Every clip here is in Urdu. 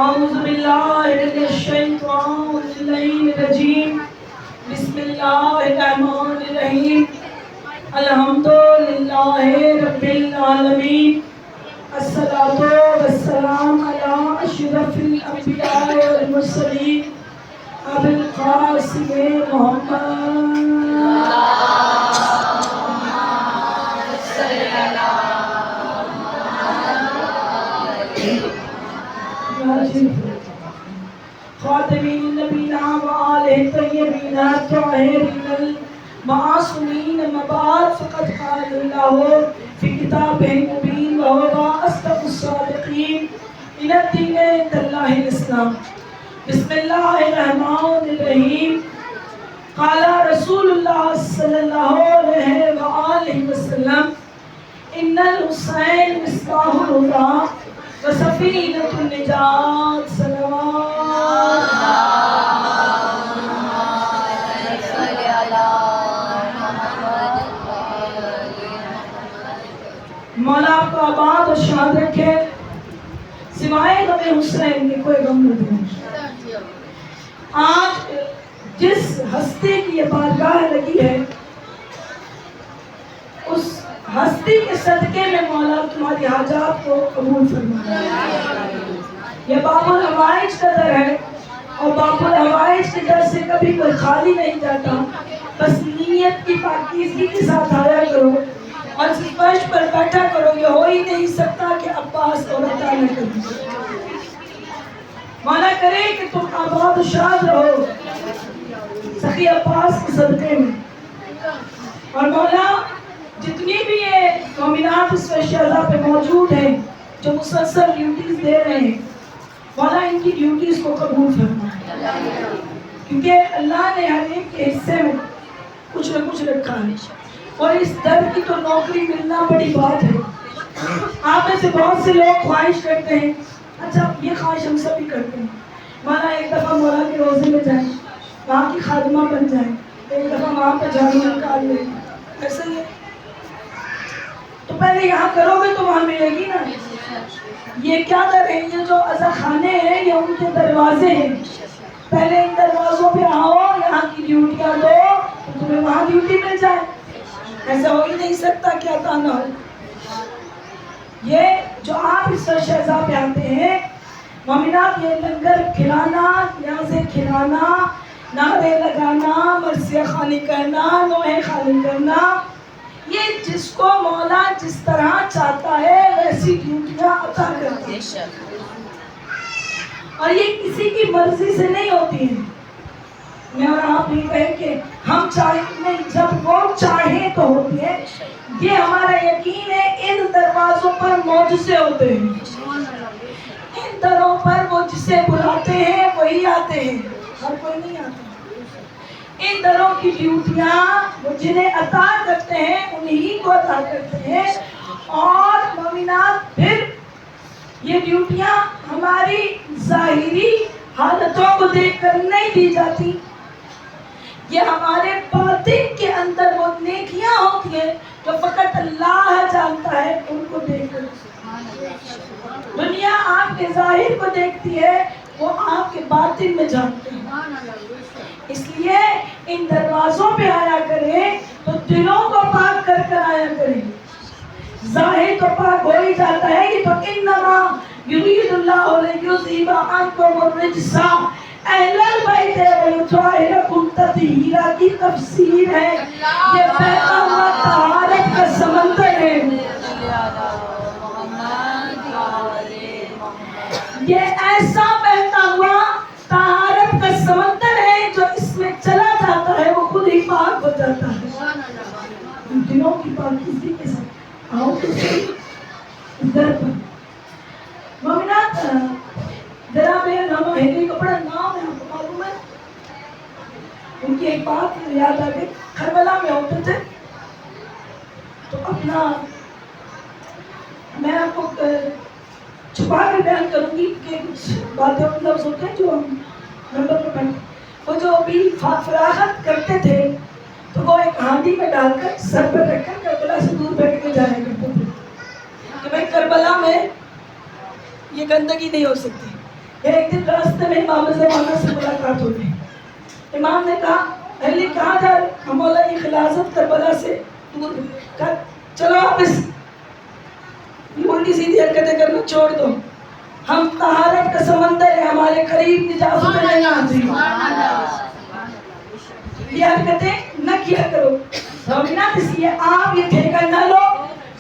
اعوذ باللہ من الشیطان اللعین الرجیم بسم اللہ الرحمن الرحیم الحمدللہ رب العالمین الصلاۃ والسلام علی اشرف الانبیاء والمرسلین ابی القاسم محمد خاتمین النبیین و آلہ الطیبین الطاہرین المعصومین اما بعد فقد قال اللہ فی کتابہ المبین وهو اصدق الصادقین ان الدین عند اللہ الاسلام بسم اللہ الرحمن الرحیم قال رسول اللہ صلی اللہ علیہ وآلہ وسلم ان الحسین مصباح الہدی وسفینۃ النجات صلوات مولا آپ کو آباد اور شاد رکھے، سوائے غم حسین میں کوئی غم نہ دے۔ آج جس ہستی کی یہ بارگاہ لگی ہے اس ہستی کے صدقے میں مولا تمہاری حاجات کو قبول فرمائے۔ یہ باب الحوائج کا در ہے اور باب الحوائج کے در سے کبھی کوئی خالی نہیں جاتا، بس نیت کی پاکیزگی کے ساتھ آیا کرو اور اس فرش پر بیٹھا کرو۔ یہ ہو ہی نہیں سکتا کہ عباس اور عطا نہ کرے۔ مولا کرے کہ تم آباد و شاد رہو سخی عباس کے صدقے میں، اور مولا جتنی بھی یہ مومنات اس شہزاد پہ موجود ہیں جو مسلسل ڈیوٹیز دے رہے ہیں، مولا ان کی ڈیوٹیز کو قبول فرما، کیونکہ اللہ نے ہر ایک کے حصے میں کچھ نہ کچھ رکھا ہے، اور اس در کی تو نوکری ملنا بڑی بات ہے۔ آپ میں سے بہت سے لوگ خواہش کرتے ہیں، اچھا یہ خواہش ہم سب ہی کرتے ہیں، مولا ایک دفعہ مولا کے روزے میں جائیں، وہاں کی خادمہ بن جائیں، ایک دفعہ وہاں پہ جھاڑو نکال لیں، ایسا ہی ہے۔ تو پہلے یہاں کرو گے تو وہاں ملے گی نا۔ یہ کیا در ہے؟ یہ جو عزا خانے ہیں یہ ان کے دروازے ہیں، پہلے ان دروازوں پہ آؤ، یہاں کی ڈیوٹیاں دو تو تمہیں وہاں ڈیوٹی مل جائے۔ ایسا ہو ہی نہیں سکتا کہ عطا نہ ہو۔ یہ جو آپ اس شہزاد پہ آتے ہیں مومنات، یہ لنگر کھلانا، نیازیں کھلانا، نعرے لگانا، مرثیہ خوانی کرنا، نوحے خوانی کرنا، یہ جس کو مولا جس طرح چاہتا ہے ویسی ڈیوٹیاں عطا کرتا ہے، اور یہ کسی کی مرضی سے نہیں ہوتی ہیں۔ میں اور آپ یہ کہیں کہ ہم چاہیں نہیں، جب وہ چاہیں تو ہوتی ہے۔ یہ ہمارا یقین ہے، ان دروازوں پر معجزے ہوتے ہیں، ان دروں پر وہ جسے بلاتے ہیں وہی آتے ہیں، ہر کوئی نہیں آتا۔ ان دروں کی ڈیوٹیاں وہ جنہیں عطا کرتے ہیں انہی کو عطا کرتے ہیں، اور مومنات پھر یہ ڈیوٹیاں ہماری ظاہری حالتوں کو دیکھ کر نہیں دی جاتی، یہ ہمارے باطن کے اندر وہ نیکیاں ہوتی ہیں جو فقط اللہ جانتا ہے، ان کو دیکھ کر دنیا آپ کے ظاہر کو دیکھتی ہے، وہ آپ کے باطن میں جانتے ہیں۔ اس لیے ان دروازوں پہ آیا کریں تو دلوں کو پاک کر کر آیا کریں۔ ظاہر تو پاک ہو ہی جاتا ہے، یہ تو انما یرید اللہ لیذھب عنکم الرجس اہل البیت ویطہرکم تطہیرا کی تفسیر ہے۔ یہ بہتا ہوا طہارت کا سمندر ہے، یہ ایسا بہتا ہوا طہارت کا سمندر ہے جو اس میں چلا جاتا ہے وہ خود ہی پاک ہو جاتا ہے۔ دلوں کی پاکیزگی کے ساتھ آؤ تو صحیح اس در پر۔ مومنات، جناب علامہ ہیدری کا بڑا نام ہے، آپ کو معلوم ہے؟ ان کی ایک بات یاد آ گئی، کربلا میں ہوتے تھے تو اپنا، میں آپ کو چھپا کر بیان کروں گی کہ کچھ باتیں اور لفظ ہوتے ہیں جو ہم نمبر پر بیٹھے، وہ جو ابھی فراغت کرتے تھے تو وہ ایک ہانڈی میں ڈال کر سر پر رکھ کر کربلا سے دور بیٹھ کے جایا کرتے تھے کہ بھائی کربلا میں یہ گندگی نہیں ہو سکتی، ایک دن راستے میں امام زمانہ سے ملاقات ہو گئی. امام نے کہا علی کہاں جا رہے؟ ہم مولا یہ خلافت کربلا سے دور. کہا چلو واپس، الٹی سیدھی حرکتیں کرنا چھوڑ دو، ہم طہارت کا سمندر ہے، ہمارے قریب نجاستیں نہیں آتی. یہ حرکتیں نہ کیا کرو. مومنات اس لیے آپ یہ ٹھیکہ نہ لو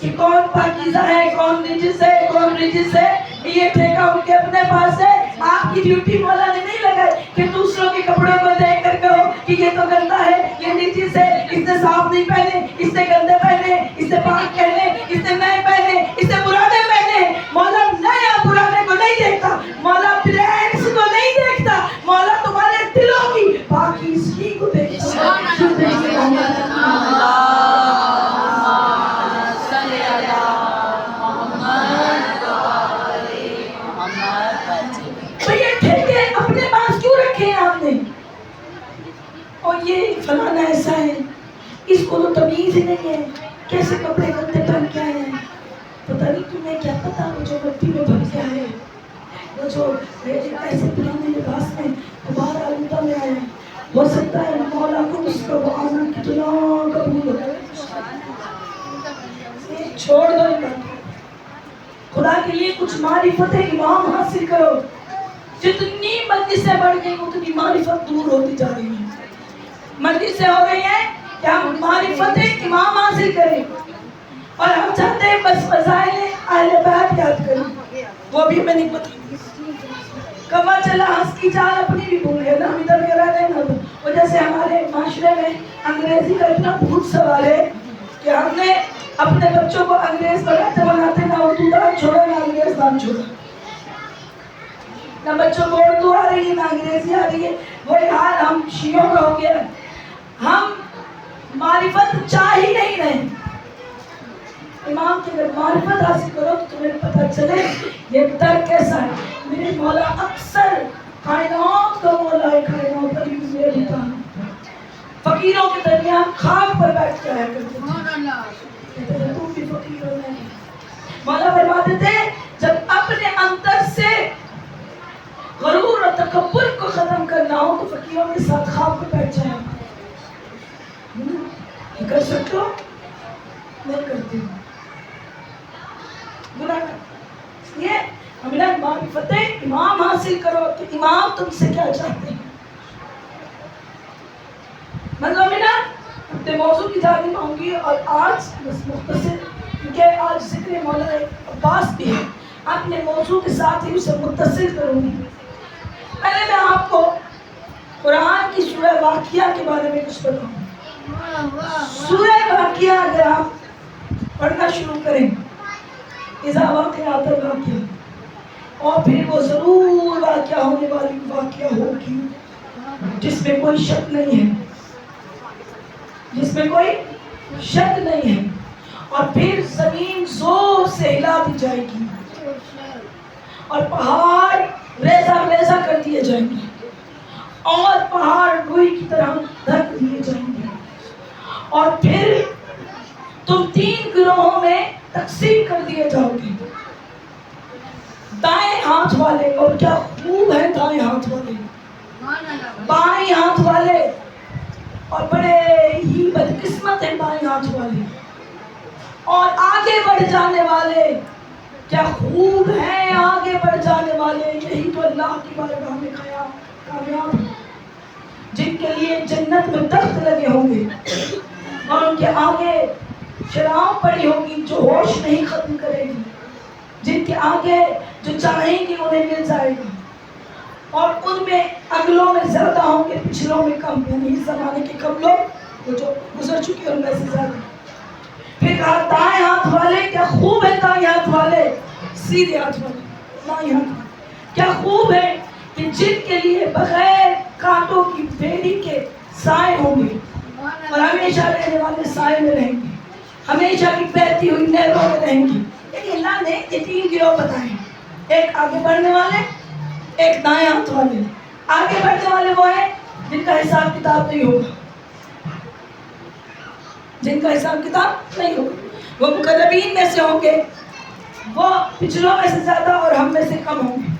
کہ کون پاکیزہ ہے، کون نجس ہے، کون رجس ہے. یہ ٹھیکہ ان کے اپنے پاس ہے. آپ کی ڈیوٹی مولا نے نہیں لگائی کہ دوسروں کے کپڑوں کو دیکھ کر کہو کہ یہ تو گندا ہے، یہ نجس ہے، اس نے صاف نہیں پہنے، اس نے گندے پہنے، اس نے پاک پہنے، اس نے نئے پہنے، اس نے پرانے پہنے. مولا نئے اور پرانے کو نہیں دیکھتا، مولا برینڈز کو نہیں دیکھتا، مولا تمہارے دلوں کی پاکیزگی کو دیکھتا. تو یہ ٹھیکے اپنے پاس کیوں رکھے ہیں آپ نے؟ اور یہ فلانا ایسا ہے، اس کو تو تمیز ہی نہیں ہے، کیسے کپڑے گندے پہن کے آئے ہیں. پتہ نہیں تمہیں کیا پتا وہ جو مٹی میں بھر کے آئے، وہ جو ایسے پرانے لباس میں دوبارہ آلودہ میں آئے ہیں. ہو سکتا ہے مولا کو اس کا وہ آنا کتنا قبول ہو. چھوڑ دو ان باتوں. خدا کے لیے کچھ معرفت امام حاصل کرو. جتنی مجلسیں بڑھ گئی اتنی معرفت دور ہوتی جا رہی ہے. مجلسیں ہو رہی ہیں کہ ہم معرفت امام حاصل کریں، اور ہم چاہتے ہیں بس فضائل اہل بیت یاد کریں. وہ بھی میں نہیں بتاؤں. کما چلا ہنس کی چال اپنی بھی بھول گئے نا، ہم ادھر کے رہتے ہیں نا. وہ جیسے ہمارے معاشرے میں انگریزی کا اتنا بھوت سوال ہے کہ ہم نے اپنے بچوں کو انگریز بناتے نہ اردو دان چھوڑا نہ انگریز دان چھوڑا. نہ بچوں کو اردو آ رہی ہے نہ انگریزی آ رہی ہے. وہی حال ہم شیعوں کا ہو گیا. ہم معرفت چاہ ہی نہیں رہے. امام کی اگر معرفت حاصل کرو تو تمہیں پتہ چلے یہ در کیسا ہے. میرے مولا اکثر کائنات کا مولا ہے، کائنات کا بھی میرے بتا فقیروں کے درمیان خاک پر بیٹھ کے آیا کرتے تھے. تم بھی فقیر ہو نہیں. مولا فرماتے تھے جب اپنے اندر سے غرور اور تکبر کو ختم کرنا ہو تو فقیروں کے ساتھ خاک پر بیٹھ جایا. یہ کر سکتے ہو؟ نہیں کرتے ہو. گناہ کر. اس لیے ہمیں معرفت امام حاصل کرو کہ امام تم سے کیا چاہتے ہیں. مطلب نا اپنے موضوع کی تعلیم آؤں گی. اور آج بس مختصر کیونکہ آج ذکر مولا عباس بھی ہے، اپنے موضوع کے ساتھ ہی اسے متصل کروں گی. پہلے میں آپ کو قرآن کی سورہ واقعہ کے بارے میں کچھ بتاؤں. سورہ واقعہ اگر آپ پڑھنا شروع کریں، اذا واقعات الواقعہ، اور پھر وہ ضرور واقعہ ہونے والی واقعہ ہوگی جس میں کوئی شک نہیں ہے، جس میں کوئی شک نہیں ہے. اور پھر زمین زور سے ہلا دی جائے گی اور پہاڑ ریزہ ریزہ کر دیے جائیں گے اور پہاڑ روئی کی طرح ڈھک دیے جائیں گے. اور پھر تم 3 گروہوں میں تقسیم کر دیے جاؤ گے. دائیں ہاتھ والے، اور کیا خوب ہے دائیں ہاتھ والے، بائیں ہاتھ والے، اور بڑے ہی بدقسمت ہیں بائیں ہاتھ والے. اور آگے بڑھ جانے والے، کیا خوب ہیں آگے بڑھ جانے والے. یہی تو اللہ کی بارگاہ میں کامیاب ہیں جن کے لیے جنت میں تخت لگے ہوں گے اور ان کے آگے شراب پڑی ہوگی جو ہوش نہیں ختم کرے گی، جن کے آگے جو چاہیں گے انہیں مل جائے گا. اور ان میں اگلوں میں زیادہ ہوں گے، پچھلوں میں کم. یعنی اس زمانے کے کم لوگ وہ جو گزر چکے ان میں سے زیادہ. پھر کہا دائیں ہاتھ والے، کیا خوب ہے دائیں ہاتھ والے، سیدھے ہاتھ والے دائیں ہاتھ والے. کیا خوب ہے کہ جن کے لیے بغیر کانٹوں کی بیڑی کے سائے ہوں گے اور ہمیشہ رہنے والے سائے میں رہیں گے، ہمیشہ کی بہتی ہوئی نہروں میں رہیں گی. لیکن اللہ نے یہ 3 گروہ بتائے، ایک آگے بڑھنے والے، ایک دائیں ہاتھ والے. آگے بڑھنے والے وہ ہیں جن کا حساب کتاب نہیں ہوگا، جن کا حساب کتاب نہیں ہوگا. وہ مقربین میں سے ہوں گے، وہ پچھلوں میں سے زیادہ اور ہم میں سے کم ہوں گے.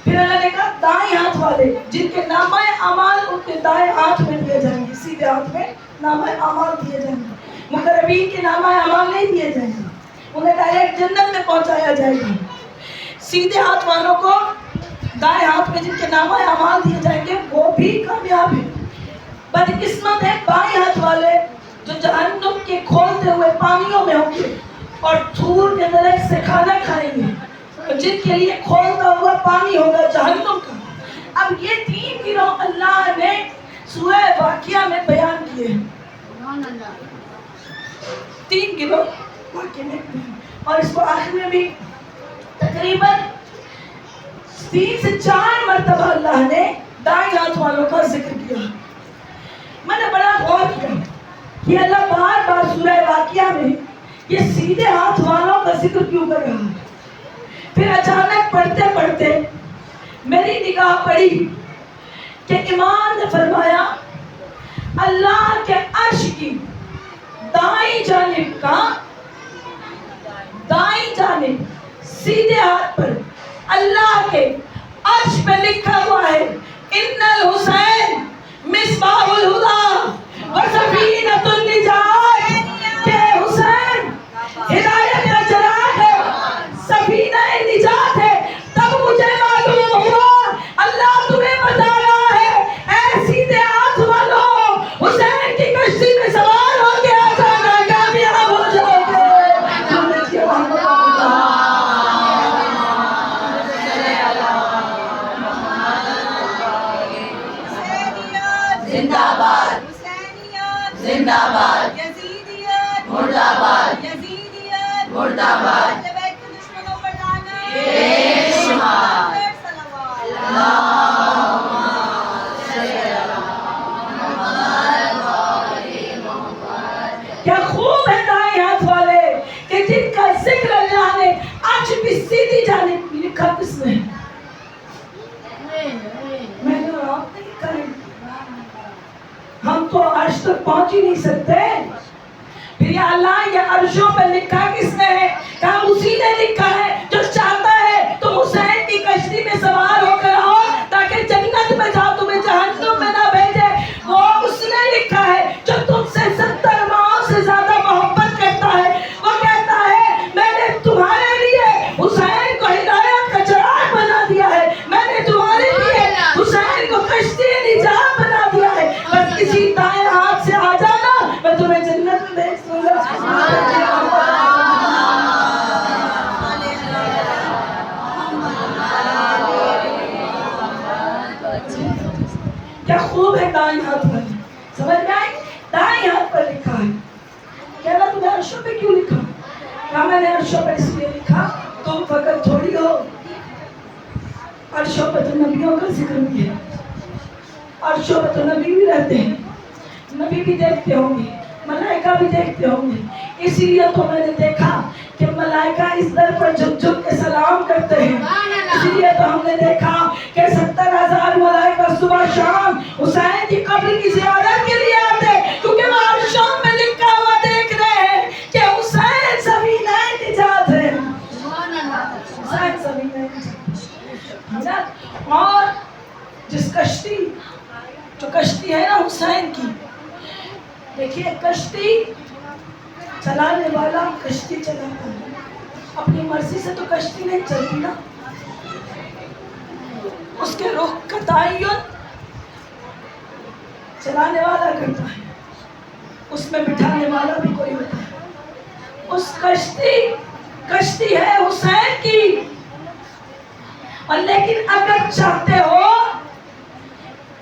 پھر اللہ نے دائیں ہاتھ والے جن کے نامہ اعمال ان کے دائیں ہاتھ میں دیے جائیں گے، سیدھے ہاتھ میں نامہ اعمال دیے جائیں گے. مقربین کے نامہ اعمال نہیں دیے جائیں گے، انہیں ڈائریکٹ جنت میں پہنچایا جائے گا. سیدھے ہاتھ والوں کو دائیں ہاتھ میں جن کے نامہ اعمال دیے جائیں گے وہ بھی کامیاب ہیں. بدقسمت ہے بائیں ہاتھ والے جو جہنم کے کھولتے ہوئے پانیوں میں ہوں گے اور تھور کے درخت سے کھانا کھائیں گے، جن کے لیے کھولتا ہوا پانی ہوگا جہنم کا. اب یہ 3 گروہ اللہ نے سورہ واقعہ میں بیان کیے ہیں. 3 گروہ واقعہ میں، اور اس کو آخر میں بھی تقریباً 3 سے 4 مرتبہ اللہ نے دائیں ہاتھ والوں کا ذکر کیا. میں نے بڑا غور کیا کہ اللہ بار بار سورہ واقعہ میں یہ سیدھے ہاتھ والوں کا ذکر کیوں کر رہا ہے. پھر اچانک پڑھتے پڑھتے میری نگاہ پڑی کہ امام نے فرمایا اللہ کے عرش کی دائیں جانب کا، دائیں جانب سیدھے ہاتھ پر اللہ کے عرش پہ لکھا ہوا ہے ان الحسین مصباح الہدی و سفینۃ النجات، کہ حسین ہدایت کا چراغ ہے، سفینہ نجات ہے. تب مجھے معلوم ہوا اللہ تمہیں بتا رہا ہے اے سیدھے ہاتھ والوں، حسین کی کشتی میں سوار ہو کے آ جانا، کامیاب ہو جاؤ گے. زندہ باد، زندہ باد، یزیدیت مرد آباد، یزیدیت مرد آباد. اہل بیت کے دشمنوں پر لعنت، بے شمار. کیا خوب ہے دائیں ہاتھ والے کہ جن کا ذکر اللہ نے آج بھی سیدھی جانب لکھا. کس نے؟ میں نے اور آپ نے لکھا ہے. ہم تو عرش تک پہنچ ہی نہیں سکتے. پھر یا اللہ یہ عرشوں پہ لکھا کس نے ہے؟ کہا اسی نے لکھا ہے جو چاہتا ہے تم حسین کی کشتی میں سوار ہو کر آؤ تاکہ جنت میں جاؤ، تمہیں جہنم میں نہ بھیجے. وہ اس نے لکھا ہے جو تم سے 70 ماؤں سے زیادہ محبت کرتا ہے. وہ کہتا ہے میں نے تمہارے لیے حسین کو ہدایت کا چراغ بنا دیا ہے، میں نے تمہارے لیے حسین کو کشتی نجات بنا دیا ہے. بس کسی دائیں ہاتھ سے آ جانا، میں تمہیں جنت میں بھیج دوں گا. کیا خوب ہے دائیں ہاتھ پر. سمجھ میں آئی؟ دائیں ہاتھ پر لکھا ہے. کہنا تمہیں عرشوں پہ کیوں لکھا؟ کہا میں نے عرشوں پہ اس لیے لکھا تم فقط تھوڑی ہو، عرشوں پہ تو نبیوں کا ذکر بھی ہے، عرشوں پہ تو نبی بھی رہتے ہیں، نبی بھی دیکھتے ہوں گے، ملائکہ بھی دیکھتے ہوں گے. اسی لیے تو میں نے دیکھا کہ ملائکہ اس در پر جھک جھک کے سلام کرتے ہیں. اسی لیے تو ہم نے دیکھا کہ 70,000 ملائکہ صبح شام حسین کی قبر کی زیارت کے لیے آتے، کیونکہ وہ عرشوں میں لکھا ہوا دیکھ رہے ہیں کہ حسین سفینہ نجات ہے. حسین سفینہ نجات. اور جس کشتی، جو کشتی ہے نا حسین کی، دیکھیے کشتی چلانے والا کشتی چلاتا ہے، اپنی مرضی سے تو کشتی نہیں چلتی نا. اس کے رخ کا تعین چلانے والا کرتا ہے، اس میں بٹھانے والا بھی کوئی ہوتا ہے. اس کشتی ہے حسین کی. اور لیکن اگر چاہتے ہو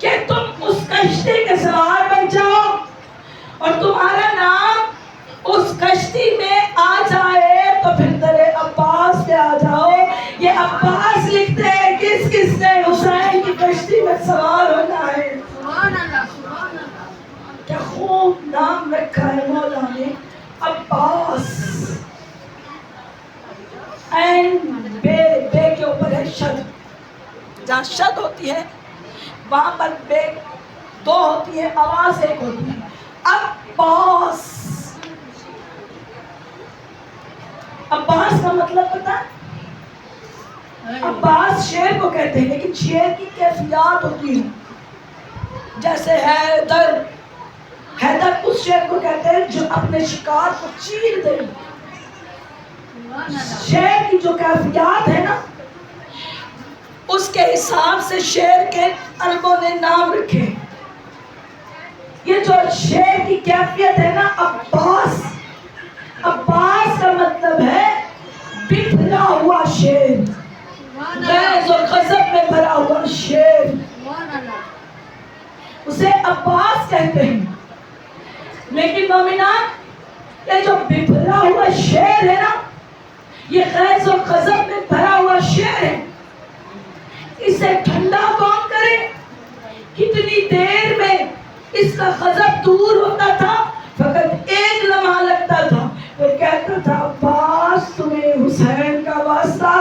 کہ تم اس کشتی کے سوار بن جاؤ اور تمہارا نام اس کشتی میں آ جائے تو پھر در عباس پہ آ جاؤ. یہ عباس لکھتے ہیں کس کس نے حسین کی کشتی میں سوار ہونا ہے. کیا خوب نام رکھا ہے مولا نے، عباس. این بے کے اوپر ہے شد، جہاں شد ہوتی ہے وہاں پر بے 2 ہوتی ہے، آواز 1 ہوتی ہے. عباس. عباس کا مطلب پتا؟ عباس شیر کو کہتے ہیں، لیکن شیر کی کیفیات ہوتی ہیں، جیسے حیدر اس شیر کو کہتے ہیں جو اپنے شکار کو چیر دے۔ شیر کی جو کیفیات ہے نا، اس کے حساب سے شیر کے عربوں نے نام رکھے۔ یہ جو شیر کی کیفیت ہے نا، عباس کا مطلب ہے بکھرا ہوا شیر، غیظ و غضب میں بھرا ہوا شیر، اسے عباس کہتے ہیں۔ لیکن مومنان، یہ جو بکھرا ہوا شیر ہے نا، یہ غیظ و غضب میں بھرا ہوا شیر ہے، اسے ٹھنڈا کون کرے؟ کتنی دیر میں اس کا غضب دور ہوتا تھا؟ فقط ایک لمحہ لگتا تھا، وہ کہتا تھا عباس تمہیں حسین کا واسطہ،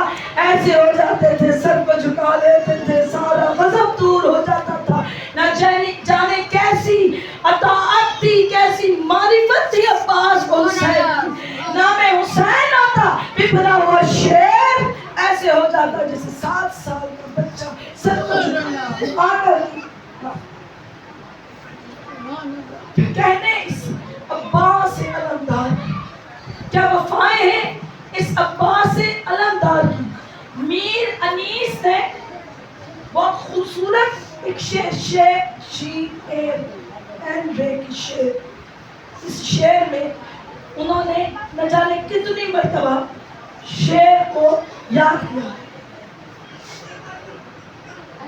ایسے ہو جاتے تھے، سر کو جھکا لیتے تھے، سارا غضب دور ہو جاتا تھا۔ نہ جانے کیسی اطاعت تھی، کیسی معرفت تھی عباس کو حسین کی۔ نام حسین آتا، بکھرا ہوا شیر ایسے ہو جاتا جیسے 7 سال کا بچہ سر کو جھکا کر کہنے اس عباس علمدار کی کیا وفائیں ہیں اس عباس علمدار کی۔ میر انیس نے بہت خوبصورت ایک شعر اس شعر میں انہوں نے نہ جانے کتنی مرتبہ شعر کو یاد کیا۔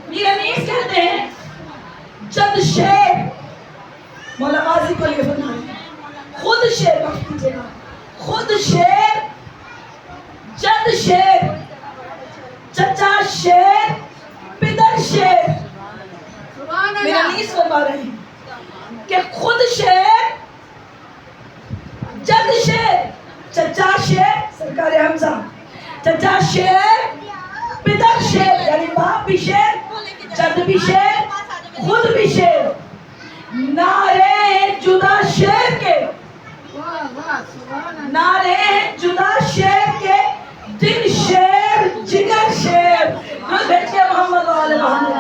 میر انیس کہتے ہیں جب شعر مولا غازی کو یہ بنائے، خود شعر وقت کیجیے گا، خود شعر، جد شعر، چچا شعر، پدر شعر، میرا نیس فرما رہے ہیں کہ خود شعر، جد شعر، چچا شعر، سرکار حمزہ، چچا شعر، پدر شعر یعنی باپ بھی شعر، جد بھی شعر، خود بھی شعر، نعرے جدا شعر کے، نعرے جدا شعر کے، دل شعر جگر شعر، جو دیکھئے محمد و آل محمد۔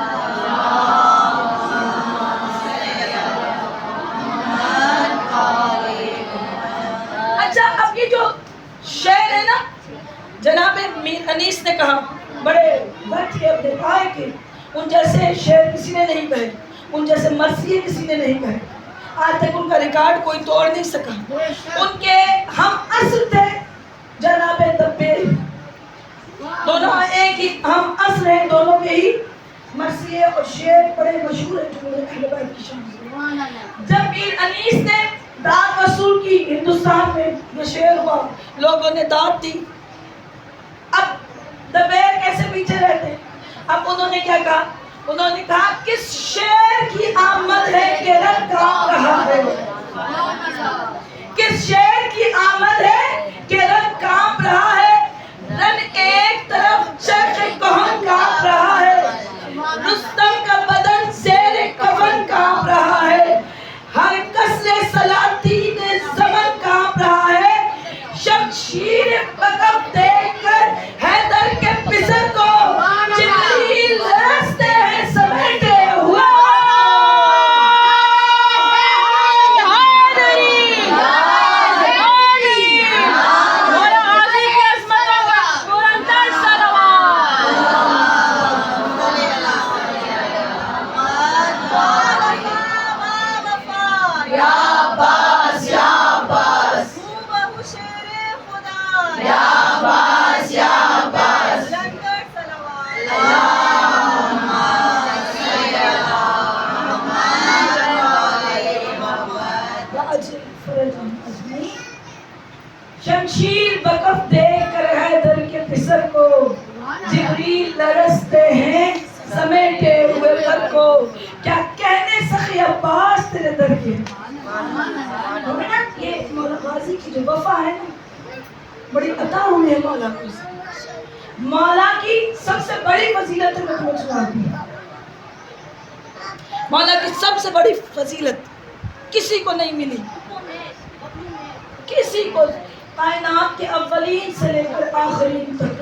اچھا، اب یہ جو شعر ہے نا، جناب میر انیس نے کہا، بڑے بیٹھ کے اپنے پائے کے ان جیسے شعر کسی نے نہیں کہے، ان جیسے مرثیے کسی نے نہیں کہے، آج تک ان کا ریکارڈ کوئی توڑ نہیں سکا۔ ان کے ہم عصر تھے جناب دبیر، دونوں ایک ہی ہم عصر ہیں، دونوں کے ہی مرثیے اور شعر بڑے مشہور ہیں جو اہل بیت کی شان۔ جب میر انیس نے داد وصول کی ہندوستان میں، یہ شعر ہوا، لوگوں نے داد دی، اب دبیر کیسے پیچھے رہتے؟ اب انہوں نے کیا کہا؟ انہوں نے کہا کس شعر کی آمد ہے کہ رنگ کام رہا ہے، کس شعر کی آمد ہے کہ رنگ کام رہا ہے، رن ایک طرف چرخ کہن کام رہا ہے، رستم کا بدن زیر کفن کام رہا ہے، ہر کسر سلاطین زمن کام رہا ہے، شمشیر بکف دیکھ کر حیدر کے پسر کو جبریل رستے ہیں سمیٹے ہوا۔ شمشیر بکف دیکھ کر حیدر کے پسر کو جبریل لرزتے ہیں سمیٹے ہوئے پر کو، کیا کہنے سخی عباس تیرے در کے۔ یہ مولا غازی کی جو وفا ہے نا، بڑی عطا ہوئی ہے مولا کو، مولا کی سب سے بڑی فضیلت ہے مولا کی سب سے بڑی فضیلت کسی کو نہیں ملی، کسی کو، کائنات کے اولین سے لے کر آخرین تک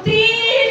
3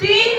3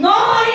9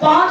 5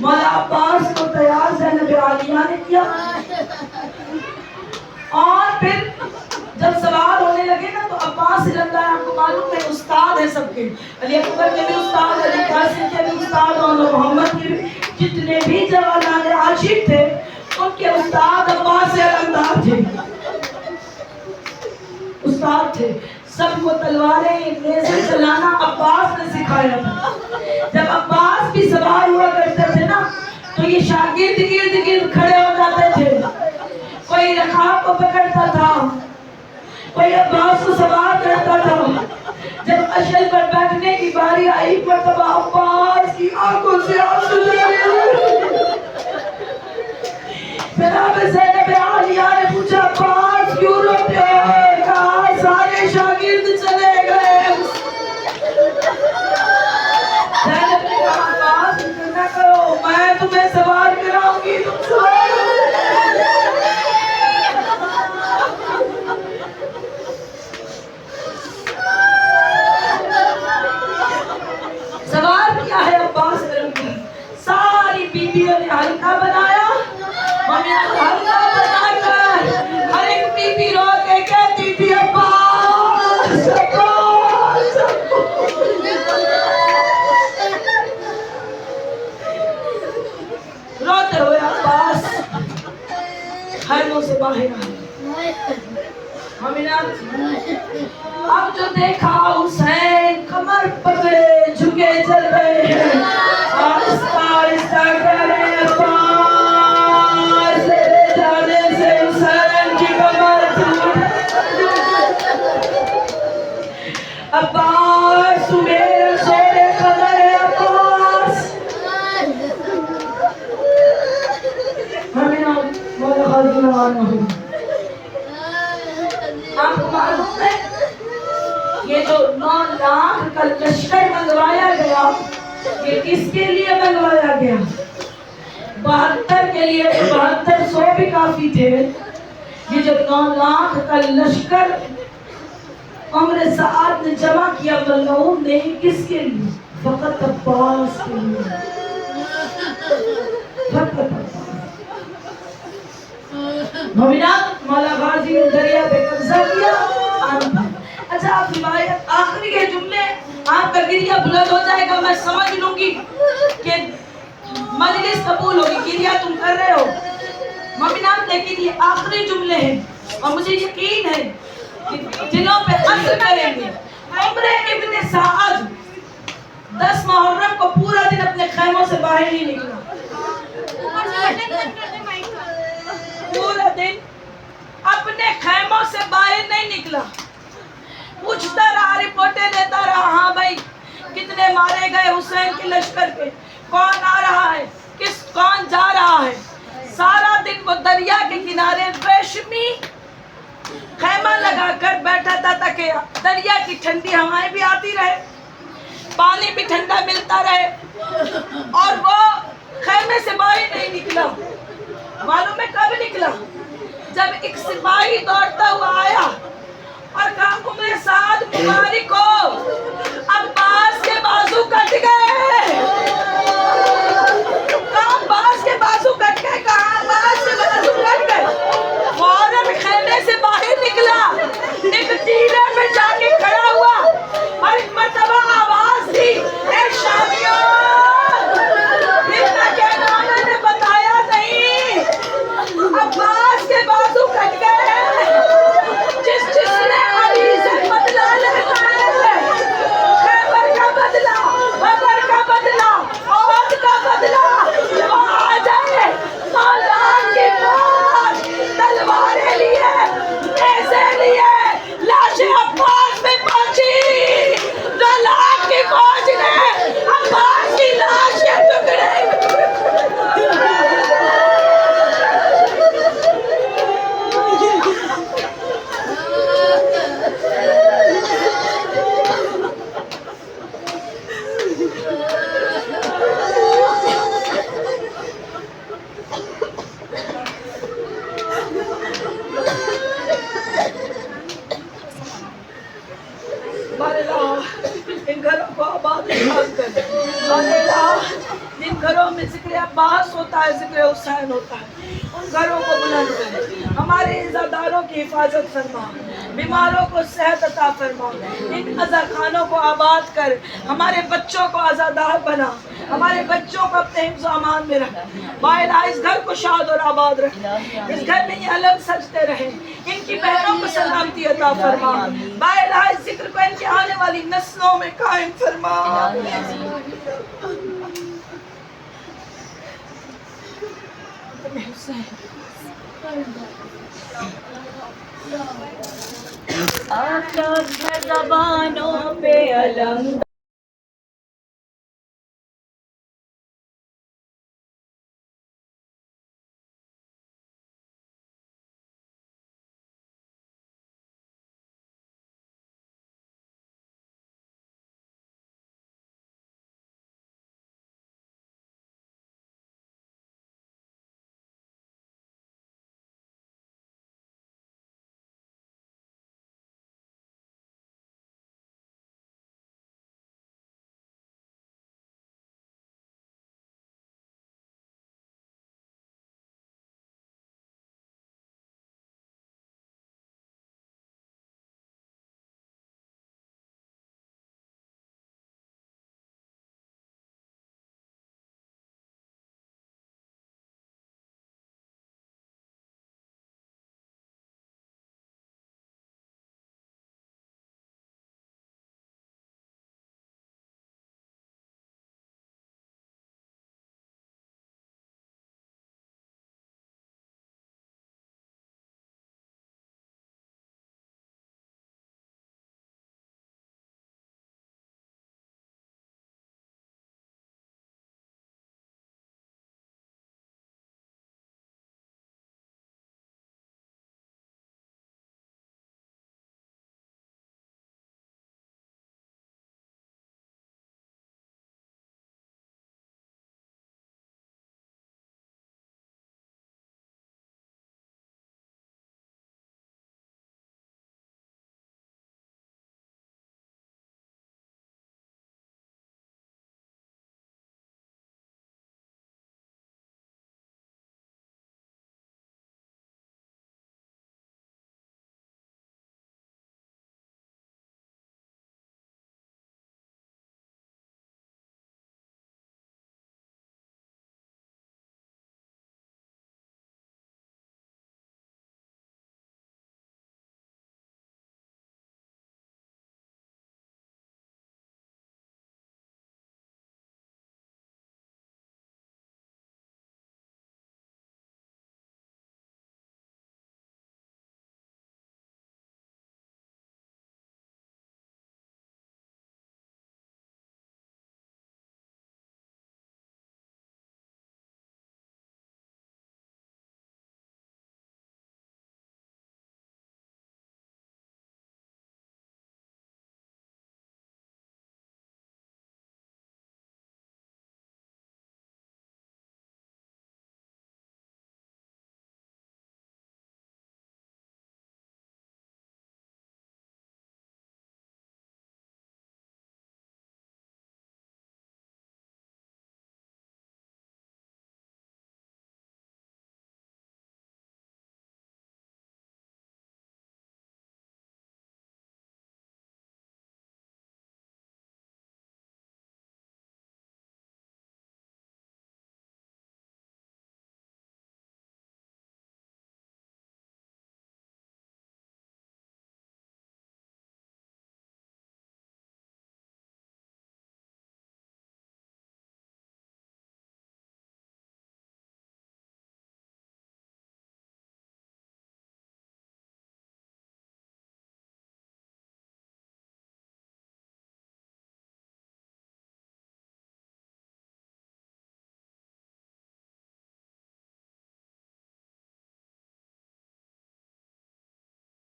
مولا عباس کو تیار زینب عالیہ نے کیا، اور پھر جب سوال ہونے لگے نا تو عباس رضی اللہ عنہ کو معلوم ہے استاد ہے سب کے، علی اکبر کے بھی استاد، علی قاسم کے بھی استاد، اور محمد کے بھی، جتنے بھی جوانان عاشق تھے ان کے استاد عباس رضی اللہ تھے، استاد تھے، سب کو تلواریں نیزے چلانا عباس نے سکھایا تھا۔ جب عباس بھی سوار ہوا کرتے تھے نا تو یہ شاگرد گرد گرد کھڑے ہو جاتے تھے، کوئی رکاب کو پکڑتا تھا، کوئی عباس کو سوار کرتا تھا۔ جب اشل پر بیٹھنے کی باری آئی مرتبہ عباس کی آنکھوں سے آنسو جناب زینب عالیہ نے پوچھا عباس کیوں روتے ہو؟ کہا سارے شاگرد چلے گئے۔ زینب نے کہا عباس فکر نہ کرو، میں تمہیں سوار کراؤں گی، تم سوار کیا ہے عباس نے، ساری بیویوں نے حلقہ بنایا، ممیاں حلقہ بنا کر ہر ایک بیوی رو کے کہتی تھی عباس عباس۔ روتے ہوئے عباس خیموں سے باہر آئے۔ اب جو دیکھا حسین کمر پکڑے جھکے چل رہے ہیں، آہستہ آہستہ کہہ رہے ہیں عباس تیرے جانے سے حسین کی کمر ٹوٹ، عباس تو میرے سونے قدر ہے عباس۔ مولا غازی نوانا ہوں، آپ کو معلوم ہے یہ جو 9 لاکھ کا لشکر منگوایا گیا یہ کس کے لیے منگوایا گیا؟ 72 کے لیے، 7200 بھی کافی تھے۔ یہ جو 9 لاکھ کا لشکر عمر سعد نے جمع کیا ملعون نے، کس کے لیے؟ فقط عباس کے لیے، فقط عباس۔ مومنات، مولا غازی نے دریا پہ قبضہ کیا۔ اچھا آپ روایت آخری کے جملے، آپ کا گریہ بلند ہو جائے گا، میں سمجھ لوں گی کہ مجلس قبول ہوگی، گریہ تم کر رہے ہو مومنات، لیکن یہ آخری جملے ہیں اور مجھے یقین ہے کہ دلوں پہ اثر کریں گے۔ عمر ابن سعد 10 محرم کو پورا دن اپنے خیموں سے باہر نہیں نکلا، پورا دن اپنے خیموں سے باہر نہیں نکلا، پوچھتا رہا، رپورٹیں لیتا رہا، ہاں بھائی کتنے مارے گئے حسین کے لشکر کے، کون آ رہا ہے، کون جا رہا ہے۔ سارا دن وہ دریا کے کنارے ریشمی خیمہ لگا کر بیٹھا تھا تاکہ دریا کی ٹھنڈی ہوائیں بھی آتی رہے، پانی بھی ٹھنڈا ملتا رہے، اور وہ خیمے سے باہر نہیں نکلا۔ معلوم ہے کب نکلا؟ جب ایک سپاہی دوڑتا ہوا آیا اور کہا عمر سعد مبارک ہو، عباس کے بازو کٹ گئے، کہا عباس کے بازو کٹ گئے، کہا عباس کے بازو کٹ گئے، فوراً خیمے سے باہر نکلا، ایک ٹیلے میں جا کے کھڑا ہوا اور ایک مرتبہ آواز دی، اے شامیوں، اتنا کہ نانا نے بتایا نہیں، عباس کے بازو کٹ گئے، جس نے علی سے بدلہ لینا ہے، خیبر کا بدلہ، بدر کا عباس ہوتا ہے، ذکر حسین ہوتا ہے، ان گھروں کو بلند کر، ہمارے عزاداروں کی حفاظت فرما، بیماروں کو صحت عطا فرما، ان عزاخانوں کو آباد کر، ہمارے بچوں کو عزادار بنا، ہمارے بچوں کو اپنے حفظ و امان میں رکھ، بالا اس گھر کو شاد اور آباد رکھ، اس گھر میں یہ علم سجتے رہے، ان کی بہنوں کو سلامتی عطا فرما، بالا اس ذکر کو ان کی آنے والی نسلوں میں قائم فرما۔ آفتاب ہے زبانوں پہ علم